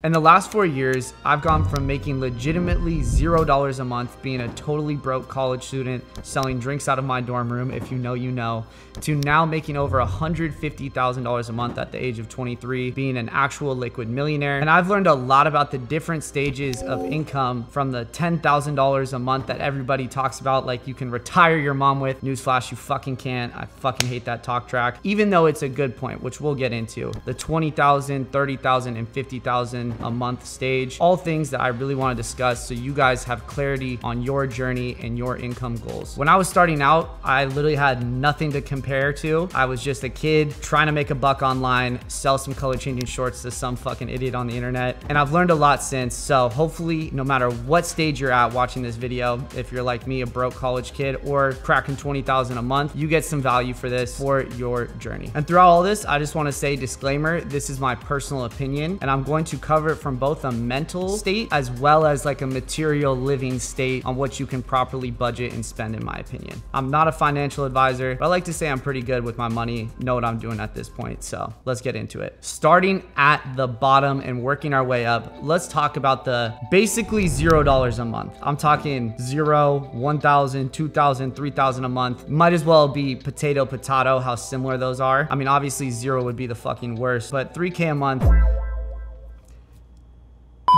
In the last 4 years, I've gone from making legitimately $0 a month, being a totally broke college student, selling drinks out of my dorm room, if you know, you know, to now making over $150,000 a month at the age of 23, being an actual liquid millionaire. And I've learned a lot about the different stages of income, from the $10,000 a month that everybody talks about, like you can retire your mom with. Newsflash, you fucking can't. I fucking hate that talk track, even though it's a good point, which we'll get into. The 20,000, 30,000, and 50,000 a month stage, all things that I really want to discuss so you guys have clarity on your journey and your income goals. When I was starting out, I literally had nothing to compare to. I was just a kid trying to make a buck online, sell some color changing shorts to some fucking idiot on the internet. And I've learned a lot since. So hopefully, no matter what stage you're at watching this video, if you're like me, a broke college kid, or cracking 20,000 a month, you get some value for this for your journey. And throughout all this, I just want to say, disclaimer, this is my personal opinion, and I'm going to cover it from both a mental state as well as like a material living state on what you can properly budget and spend, in my opinion. I'm not a financial advisor, but I like to say I'm pretty good with my money, know what I'm doing at this point. So let's get into it. Starting at the bottom and working our way up, let's talk about the basically $0 a month. I'm talking 0, 1,000, 2,000, 3,000 a month. Might as well be potato, how similar those are. I mean, obviously 0 would be the fucking worst, but 3K a month.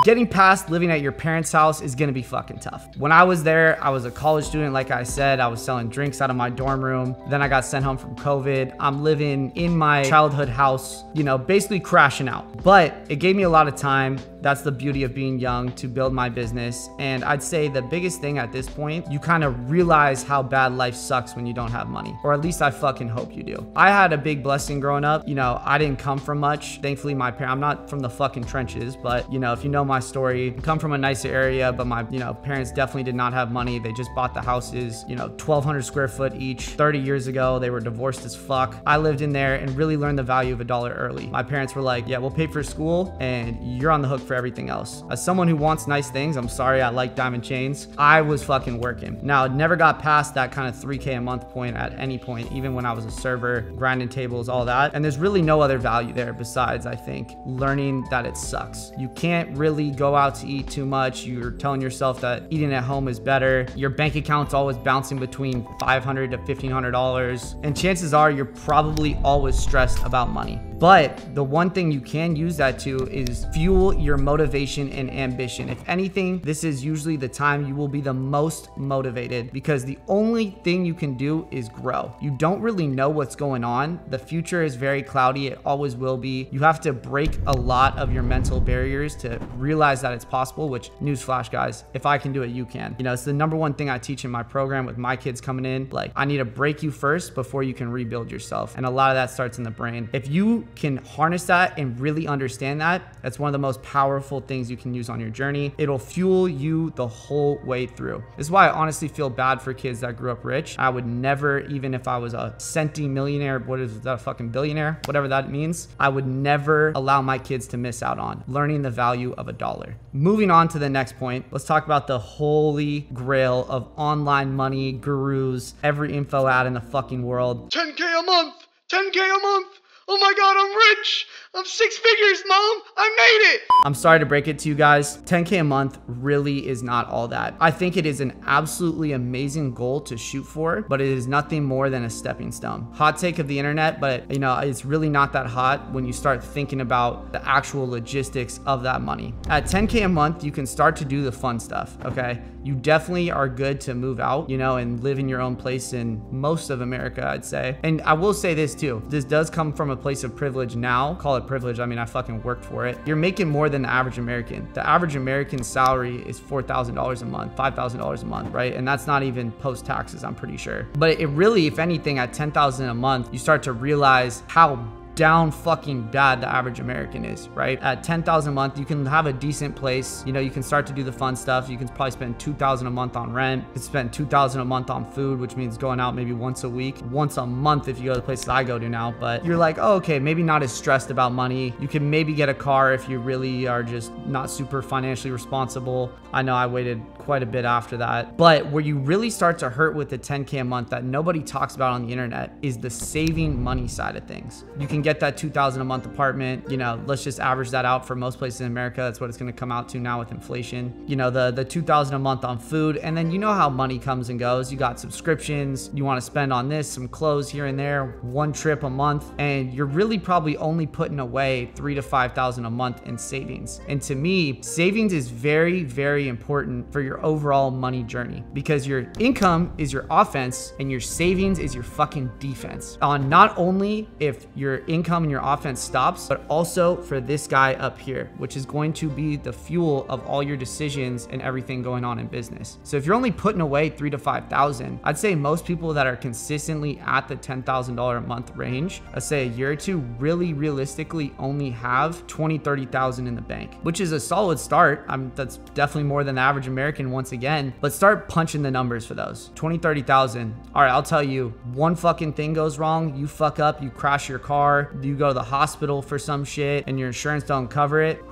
Getting past living at your parents' house is gonna be fucking tough. When I was there, I was a college student. Like I said, I was selling drinks out of my dorm room. Then I got sent home from COVID. I'm living in my childhood house, you know, basically crashing out. But it gave me a lot of time. That's the beauty of being young, to build my business. And I'd say the biggest thing at this point, you kind of realize how bad life sucks when you don't have money, or at least I fucking hope you do. I had a big blessing growing up. You know, I didn't come from much. Thankfully, my parents, I'm not from the fucking trenches, but you know, if you know my story, I come from a nicer area, but my, you know, parents definitely did not have money. They just bought the houses, you know, 1,200 square foot each 30 years ago. They were divorced as fuck. I lived in there and really learned the value of $1 early. My parents were like, yeah, we'll pay for school and you're on the hook for everything else. As someone who wants nice things, I'm sorry, I like diamond chains. I was fucking working. Now, it never got past that kind of 3K a month point at any point, even when I was a server, grinding tables, all that. And there's really no other value there besides, I think, learning that it sucks. You can't really go out to eat too much. You're telling yourself that eating at home is better. Your bank account's always bouncing between $500 to $1,500. And chances are you're probably always stressed about money. But the one thing you can use that to is fuel your motivation and ambition. If anything, this is usually the time you will be the most motivated, because the only thing you can do is grow. You don't really know what's going on. The future is very cloudy. It always will be. You have to break a lot of your mental barriers to realize that it's possible, which, newsflash guys, if I can do it, you can. You know, it's the #1 thing I teach in my program with my kids coming in. Like, I need to break you first before you can rebuild yourself. And a lot of that starts in the brain. If you can harness that and really understand that, that's one of the most powerful things you can use on your journey. It'll fuel you the whole way through. This is why I honestly feel bad for kids that grew up rich. I would never, even if I was a centimillionaire, what is that, a fucking billionaire, whatever that means, I would never allow my kids to miss out on learning the value of $1. Moving on to the next point, let's talk about the holy grail of online money gurus, every info ad in the fucking world. 10K a month, 10K a month. Oh my God, I'm rich. I'm 6 figures, Mom. I made it. I'm sorry to break it to you guys. 10K a month really is not all that. I think it is an absolutely amazing goal to shoot for, but it is nothing more than a stepping stone. Hot take of the internet, but you know, it's really not that hot when you start thinking about the actual logistics of that money. At 10K a month, you can start to do the fun stuff, okay? You definitely are good to move out, you know, and live in your own place in most of America, I'd say. And I will say this too, this does come from a place of privilege now. Call it privilege, I mean, I fucking worked for it. You're making more than the average American. The average American salary is $4,000 a month, $5,000 a month, right? And that's not even post-taxes, I'm pretty sure. But it really, if anything, at $10,000 a month, you start to realize how down fucking bad the average American is, right? At $10,000 a month, you can have a decent place. You know, you can start to do the fun stuff. You can probably spend $2,000 a month on rent. You can spend $2,000 a month on food, which means going out maybe once a week, once a month if you go to the places I go to now. But you're like, oh, okay, maybe not as stressed about money. You can maybe get a car if you really are just not super financially responsible. I know I waited quite a bit after that. But where you really start to hurt with the 10K a month that nobody talks about on the internet is the saving money side of things. You can get that $2,000 a month apartment. You know, let's just average that out for most places in America. That's what it's going to come out to now with inflation. You know, the $2,000 a month on food. And then you know how money comes and goes. You got subscriptions. You want to spend on this, some clothes here and there, one trip a month. And you're really probably only putting away $3,000 to $5,000 a month in savings. And to me, savings is very, very important for your overall money journey, because your income is your offense and your savings is your fucking defense. On not only if your income and your offense stops, but also for this guy up here, which is going to be the fuel of all your decisions and everything going on in business. So if you're only putting away $3,000 to $5,000, I'd say most people that are consistently at the $10,000 a month range, let's say a year or two, really realistically only have $20,000, $30,000 in the bank, which is a solid start. That's definitely more than the average American once again, but start punching the numbers for those. 20, 30,000. All right, I'll tell you, one fucking thing goes wrong, you fuck up, you crash your car, you go to the hospital for some shit and your insurance don't cover it.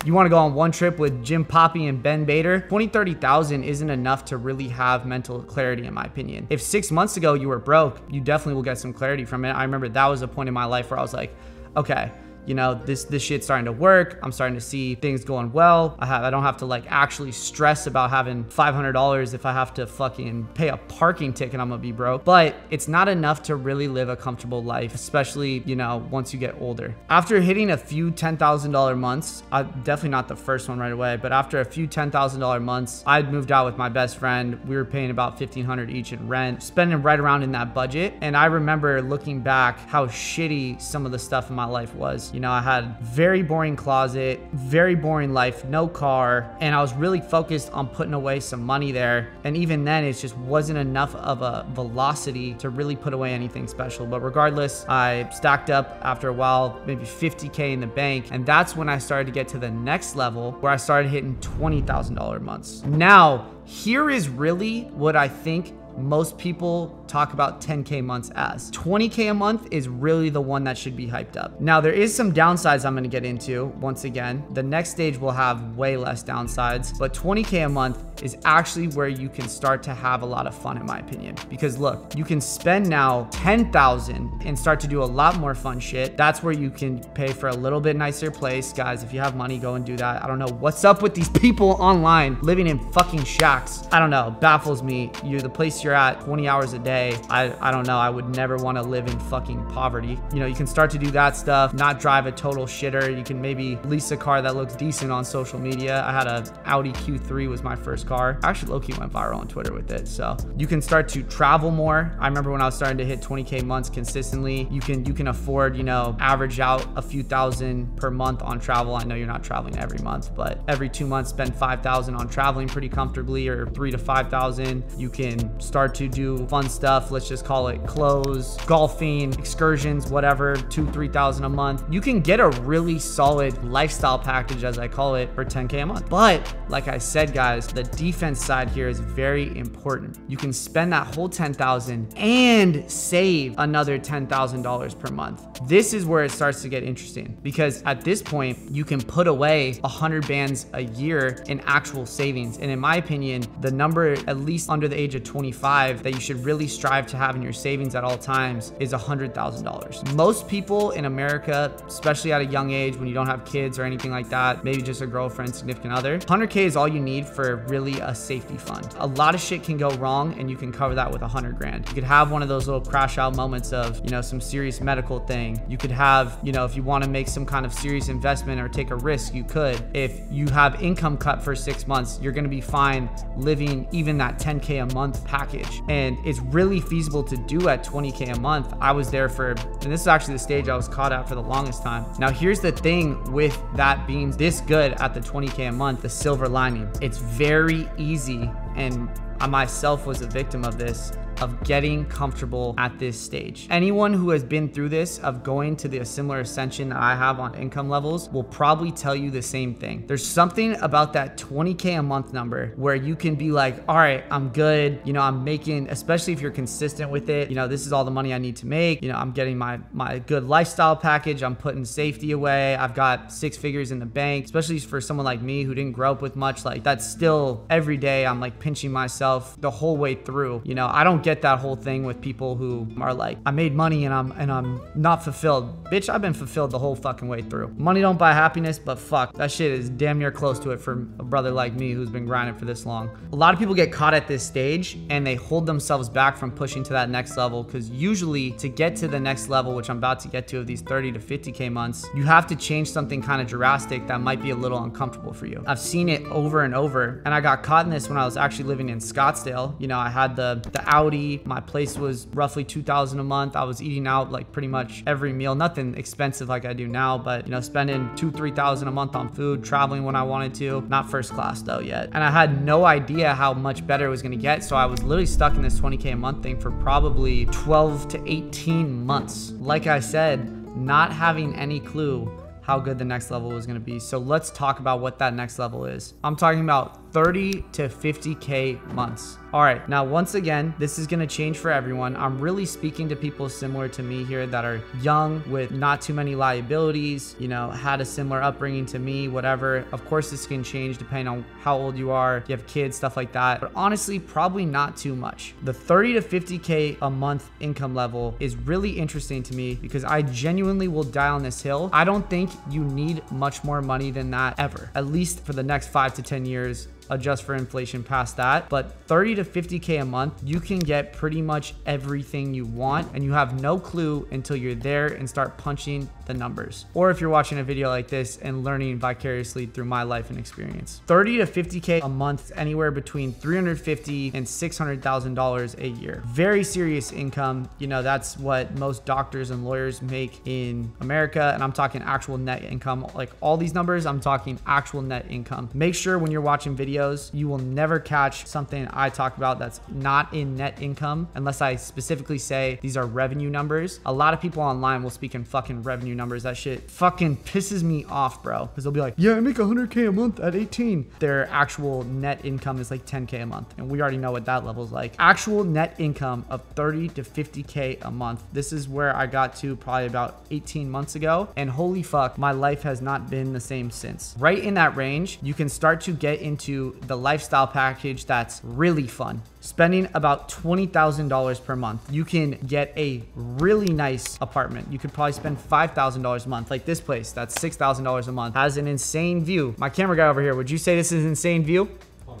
You want to go on one trip with Jim Poppy and Ben Bader, 20, 30,000 isn't enough to really have mental clarity, in my opinion. If 6 months ago you were broke, you definitely will get some clarity from it. I remember that was a point in my life where I was like, okay, you know, this shit's starting to work. I'm starting to see things going well. I don't have to like actually stress about having $500 if I have to fucking pay a parking ticket, I'm gonna be broke. But it's not enough to really live a comfortable life, especially, you know, once you get older. After hitting a few $10,000 months, definitely not the first one right away, but after a few $10,000 months, I'd moved out with my best friend. We were paying about $1,500 each in rent, spending right around in that budget. And I remember looking back how shitty some of the stuff in my life was. You know, I had very boring closet, very boring life, no car, and I was really focused on putting away some money there. And even then, it just wasn't enough of a velocity to really put away anything special. But regardless, I stacked up after a while, maybe 50K in the bank. And that's when I started to get to the next level where I started hitting $20,000 months. Now, here is really what I think most people talk about 10K months as. 20K a month is really the one that should be hyped up. Now, there is some downsides I'm gonna get into. Once again, the next stage will have way less downsides, but 20K a month is actually where you can start to have a lot of fun, in my opinion. Because look, you can spend now 10,000 and start to do a lot more fun shit. That's where you can pay for a little bit nicer place. Guys, if you have money, go and do that. I don't know what's up with these people online living in fucking shacks. I don't know, baffles me. You're the place you're at 20 hours a day. I don't know. I would never want to live in fucking poverty. You know, you can start to do that stuff, not drive a total shitter. You can maybe lease a car that looks decent on social media. I had a Audi Q3 was my first car. I actually low-key went viral on Twitter with it. So you can start to travel more. I remember when I was starting to hit 20K months consistently, you can afford, you know, average out a few thousand per month on travel. I know you're not traveling every month, but every 2 months, spend 5,000 on traveling pretty comfortably, or 3,000 to 5,000. You can start to do fun stuff. Let's just call it clothes, golfing, excursions, whatever, 2,000 to 3,000 a month. You can get a really solid lifestyle package, as I call it, for 10K a month. But like I said, guys, the defense side here is very important. You can spend that whole 10,000 and save another $10,000 per month. This is where it starts to get interesting, because at this point, you can put away 100 bands a year in actual savings. And in my opinion, the number, at least under the age of 25, that you should really strive to have in your savings at all times is $100,000. Most people in America, especially at a young age when you don't have kids or anything like that, maybe just a girlfriend, significant other, 100K is all you need for really a safety fund. A lot of shit can go wrong and you can cover that with 100 grand. You could have one of those little crash out moments of, you know, some serious medical thing. You could have, you know, if you want to make some kind of serious investment or take a risk, you could. If you have income cut for 6 months, you're going to be fine living even that 10K a month package. And it's really feasible to do at 20K a month. I was there for, and this is actually the stage I was caught at for the longest time. Now, here's the thing with that being this good at the 20K a month, the silver lining. It's very easy, and I myself was a victim of this, of getting comfortable at this stage. Anyone who has been through this, of going to the similar ascension that I have on income levels, will probably tell you the same thing. There's something about that 20K a month number where you can be like, all right, I'm good. You know, I'm making, especially if you're consistent with it, you know, this is all the money I need to make. You know, I'm getting my good lifestyle package. I'm putting safety away. I've got 6 figures in the bank, especially for someone like me who didn't grow up with much. Like, that's still every day I'm like pinching myself the whole way through. You know, I don't get that whole thing with people who are like, I made money and I'm not fulfilled. Bitch, I've been fulfilled the whole fucking way through. Money don't buy happiness, but fuck, that shit is damn near close to it for a brother like me who's been grinding for this long. A lot of people get caught at this stage and they hold themselves back from pushing to that next level, because usually to get to the next level, which I'm about to get to, of these 30 to 50K months, you have to change something kind of drastic that might be a little uncomfortable for you. I've seen it over and over, and I got caught in this when I was actually living in Scottsdale. You know, I had the Audi, my place was roughly $2,000 a month. I was eating out like pretty much every meal, nothing expensive like I do now, but you know, spending $2,000-3,000 a month on food, traveling when I wanted to, not first class though yet. And I had no idea how much better it was gonna get. So I was literally stuck in this 20K a month thing for probably 12 to 18 months. Like I said, not having any clue how good the next level was gonna be. So let's talk about what that next level is. I'm talking about 30 to 50K months. All right, now once again, this is gonna change for everyone. I'm really speaking to people similar to me here that are young with not too many liabilities, you know, had a similar upbringing to me, whatever. Of course, this can change depending on how old you are, you have kids, stuff like that. But honestly, probably not too much. The 30 to 50K a month income level is really interesting to me because I genuinely will die on this hill. I don't think you need much more money than that ever, at least for the next 5 to 10 years. Adjust for inflation past that. But 30 to 50K a month, you can get pretty much everything you want, and you have no clue until you're there and start punching the numbers. Or if you're watching a video like this and learning vicariously through my life and experience. 30 to 50K a month, anywhere between $350,000 and $600,000 a year. Very serious income. You know, that's what most doctors and lawyers make in America. And I'm talking actual net income. Like all these numbers, I'm talking actual net income. Make sure when you're watching videos, you will never catch something I talk about that's not in net income unless I specifically say these are revenue numbers. A lot of people online will speak in fucking revenue numbers. That shit fucking pisses me off, bro, because they'll be like, yeah, I make 100K a month at 18. Their actual net income is like 10K a month, and we already know what that level is like. Actual net income of 30 to 50K a month. This is where I got to probably about 18 months ago, and holy fuck, my life has not been the same since. Right in that range, you can start to get into the lifestyle package that's really fun. Spending about $20,000 per month, you can get a really nice apartment. You could probably spend $5,000 a month. Like this place, that's $6,000 a month, has an insane view. My camera guy over here, would you say this is an insane view? 100%.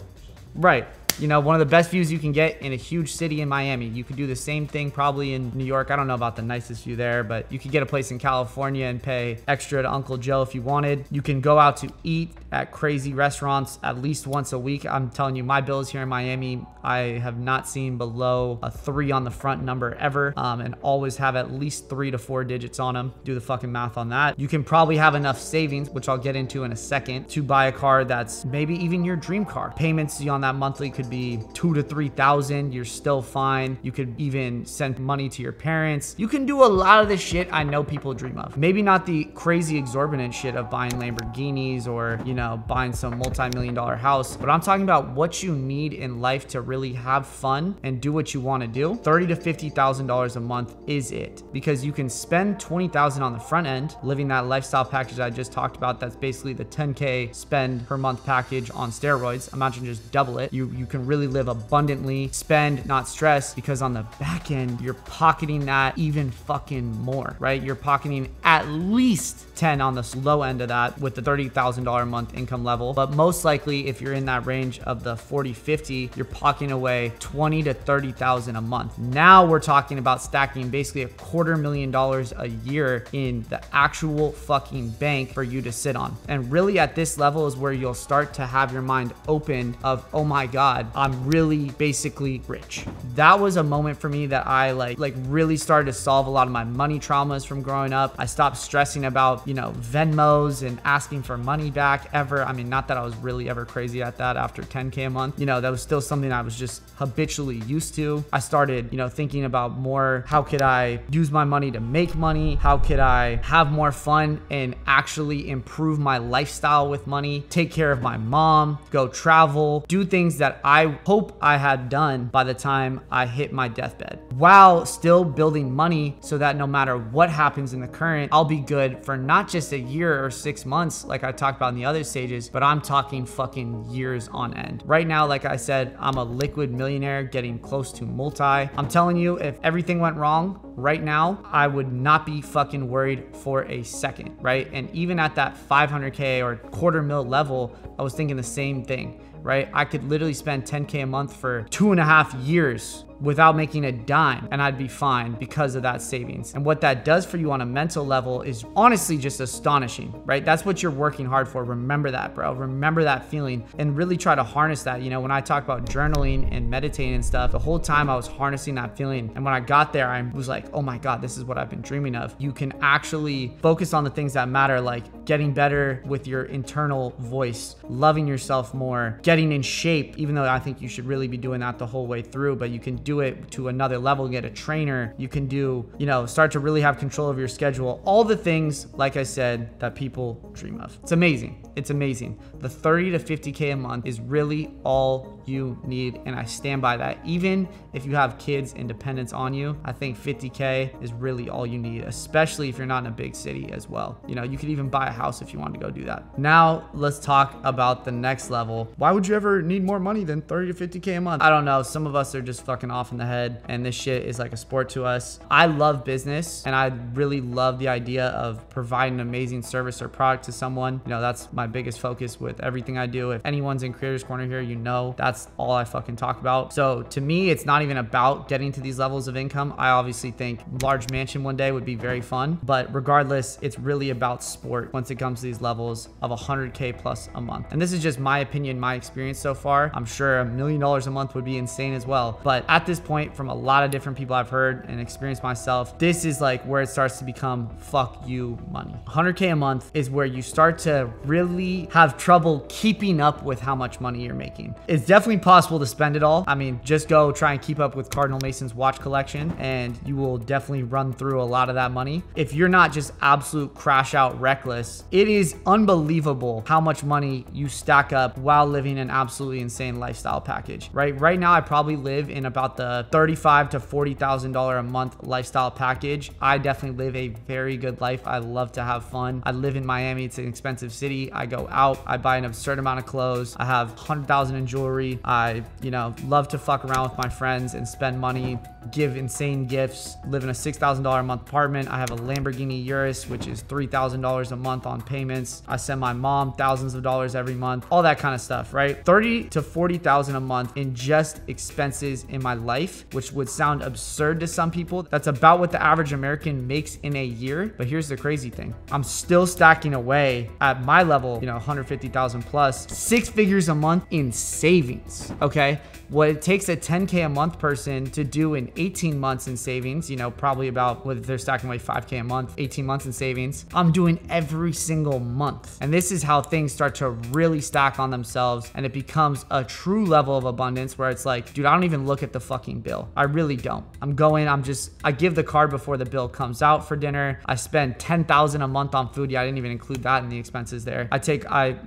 Right. You know, one of the best views you can get in a huge city in Miami. You could do the same thing probably in New York. I don't know about the nicest view there, but you could get a place in California and pay extra to Uncle Joe if you wanted. You can go out to eat at crazy restaurants at least once a week. I'm telling you, my bills here in Miami, I have not seen below a 3 on the front number ever, and always have at least 3 to 4 digits on them. Do the fucking math on that. You can probably have enough savings, which I'll get into in a second, to buy a car that's maybe even your dream car. Payments on that monthly could be $2,000 to $3,000. You're still fine. You could even send money to your parents. You can do a lot of the shit I know people dream of. Maybe not the crazy exorbitant shit of buying Lamborghinis or, you know, buying some multi-million-dollar house, but I'm talking about what you need in life to really have fun and do what you want to do. $30,000 to $50,000 a month is it, because you can spend $20,000 on the front end living that lifestyle package I just talked about. That's basically the 10K spend per month package on steroids. Imagine just double it. You can really live abundantly, spend, not stress, because on the back end, you're pocketing that even fucking more, right? You're pocketing at least 10 on the low end of that with the $30,000 a month income level. But most likely, if you're in that range of the 40, 50, you're pocketing away 20 to 30,000 a month. Now we're talking about stacking basically $250,000 a year in the actual fucking bank for you to sit on. And really at this level is where you'll start to have your mind opened of, oh my God, I'm really basically rich. That was a moment for me that I like really started to solve a lot of my money traumas from growing up. I stopped stressing about, you know, Venmos and asking for money back ever. I mean, not that I was really ever crazy at that after 10K a month. You know, that was still something I was just habitually used to. I started, you know, thinking about more, how could I use my money to make money? How could I have more fun and actually improve my lifestyle with money? Take care of my mom, go travel, do things that I hope I had done by the time I hit my deathbed, while still building money so that no matter what happens in the current, I'll be good for not just a year or 6 months like I talked about in the other stages, but I'm talking fucking years on end. Right now, like I said, I'm a liquid millionaire getting close to multi. I'm telling you, if everything went wrong right now, I would not be fucking worried for a second, right? And even at that 500K or $250,000 level, I was thinking the same thing, right? I could literally spend 10K a month for 2.5 years without making a dime, and I'd be fine because of that savings. And what that does for you on a mental level is honestly just astonishing, right? That's what you're working hard for. Remember that, bro. Remember that feeling and really try to harness that. You know, when I talk about journaling and meditating and stuff, the whole time I was harnessing that feeling. And when I got there, I was like, oh my God, this is what I've been dreaming of. You can actually focus on the things that matter, like getting better with your internal voice, loving yourself more, getting in shape, even though I think you should really be doing that the whole way through, but you can do it to another level, get a trainer. You can do, you know, start to really have control of your schedule. All the things, like I said, that people dream of. It's amazing. It's amazing. The 30 to 50K a month is really all you need. And I stand by that. Even if you have kids and dependents on you, I think 50K is really all you need, especially if you're not in a big city as well. You know, you could even buy a house if you wanted to go do that. Now let's talk about the next level. Why would you ever need more money than 30 to 50K a month? I don't know. Some of us are just fucking off in the head, and this shit is like a sport to us. I love business, and I really love the idea of providing an amazing service or product to someone. You know, that's my biggest focus with everything I do. If anyone's in Creators Corner here, you know that's all I fucking talk about. So to me, it's not even about getting to these levels of income. I obviously think large mansion one day would be very fun, but regardless, it's really about sport once it comes to these levels of 100K plus a month. And this is just my opinion, my experience so far. I'm sure $1 million a month would be insane as well. But at this point, from a lot of different people I've heard and experienced myself, this is like where it starts to become fuck you money. 100K a month is where you start to really have trouble keeping up with how much money you're making. It's definitely possible to spend it all. I mean, just go try and keep up with Cardinal Mason's watch collection and you will definitely run through a lot of that money. If you're not just absolute crash out reckless, it is unbelievable how much money you stack up while living an absolutely insane lifestyle package, right? Right now, I probably live in about the $35,000 to $40,000 a month lifestyle package. I definitely live a very good life. I love to have fun. I live in Miami. It's an expensive city. I go out. I buy an absurd amount of clothes. I have 100,000 in jewelry. I, you know, love to fuck around with my friends and spend money, give insane gifts, live in a $6,000 a month apartment. I have a Lamborghini Urus, which is $3,000 a month on payments. I send my mom thousands of dollars every month, all that kind of stuff, right? 30 to 40,000 a month in just expenses in my life, which would sound absurd to some people. That's about what the average American makes in a year. But here's the crazy thing. I'm still stacking away at my level, you know, 150,000 plus, 6 figures a month in savings, okay? What it takes a 10K a month person to do in 18 months in savings, you know, probably about, what if they're stacking away 5K a month, 18 months in savings, I'm doing every single month. And this is how things start to really stack on themselves, and it becomes a true level of abundance where it's like, dude, I don't even look at the fucking bill. I really don't. I give the card before the bill comes out for dinner. I spend $10,000 a month on food. Yeah, I didn't even include that in the expenses there.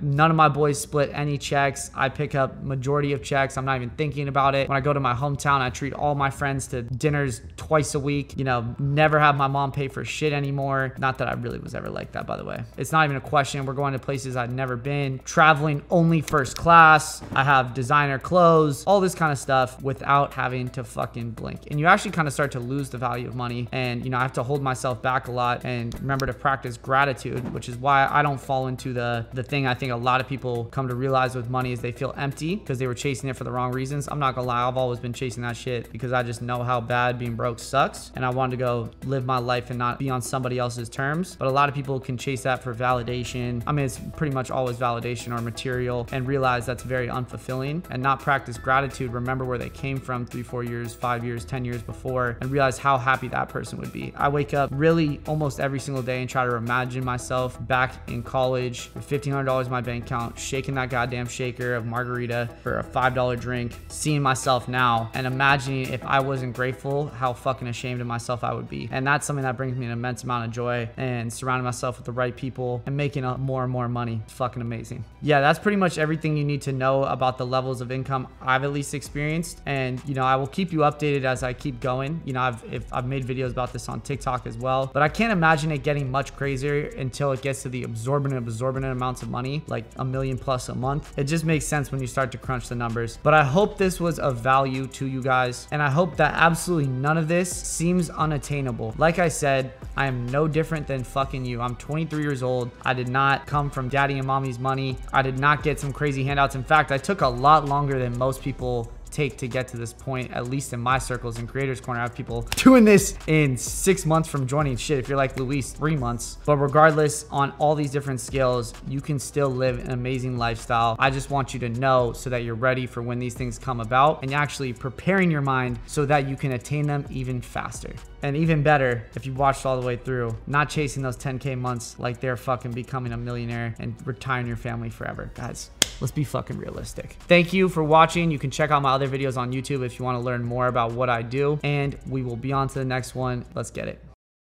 None of my boys split any checks. I pick up majority of checks. I'm not even thinking about it. When I go to my hometown, I treat all my friends to dinners twice a week. You know, never have my mom pay for shit anymore. Not that I really was ever like that, by the way. It's not even a question. We're going to places I've never been, traveling only first class. I have designer clothes, all this kind of stuff without having to fucking blink. And you actually kind of start to lose the value of money. And, you know, I have to hold myself back a lot and remember to practice gratitude, which is why I don't fall into the thing I think a lot of people come to realize with money is they feel empty because they were chasing it for the wrong reasons. I'm not gonna lie, I've always been chasing that shit because I just know how bad being broke sucks. And I wanted to go live my life and not be on somebody else's terms. But a lot of people can chase that for validation. I mean, it's pretty much always validation or material, and realize that's very unfulfilling, and not practice gratitude. Remember where they came from 3, 4 years, 5 years, 10 years before, and realize how happy that person would be. I wake up really almost every single day and try to imagine myself back in college with $1,500 in my bank account, shaking that goddamn shaker of margarita for a $5 drink, seeing myself now and imagining if I was in wasn't grateful, how fucking ashamed of myself I would be. And that's something that brings me an immense amount of joy, and surrounding myself with the right people and making more and more money. It's fucking amazing. Yeah, that's pretty much everything you need to know about the levels of income I've at least experienced. And, you know, I will keep you updated as I keep going. You know, I've made videos about this on TikTok as well, but I can't imagine it getting much crazier until it gets to the absorbent amounts of money, like $1 million plus a month. It just makes sense when you start to crunch the numbers. But I hope this was of value to you guys, and I hope that absolutely none of this seems unattainable. Like I said, I am no different than fucking you. I'm 23 years old. I did not come from daddy and mommy's money. I did not get some crazy handouts. In fact, I took a lot longer than most people take to get to this point, at least in my circles. In Creators Corner, I have people doing this in 6 months from joining. Shit, if you're like Luis, 3 months. But regardless, on all these different scales, you can still live an amazing lifestyle. I just want you to know so that you're ready for when these things come about, and you're actually preparing your mind so that you can attain them even faster. And even better, if you watched all the way through, not chasing those 10K months like they're fucking becoming a millionaire and retiring your family forever. Guys, let's be fucking realistic. Thank you for watching. You can check out my other videos on YouTube if you want to learn more about what I do, and we will be on to the next one. Let's get it.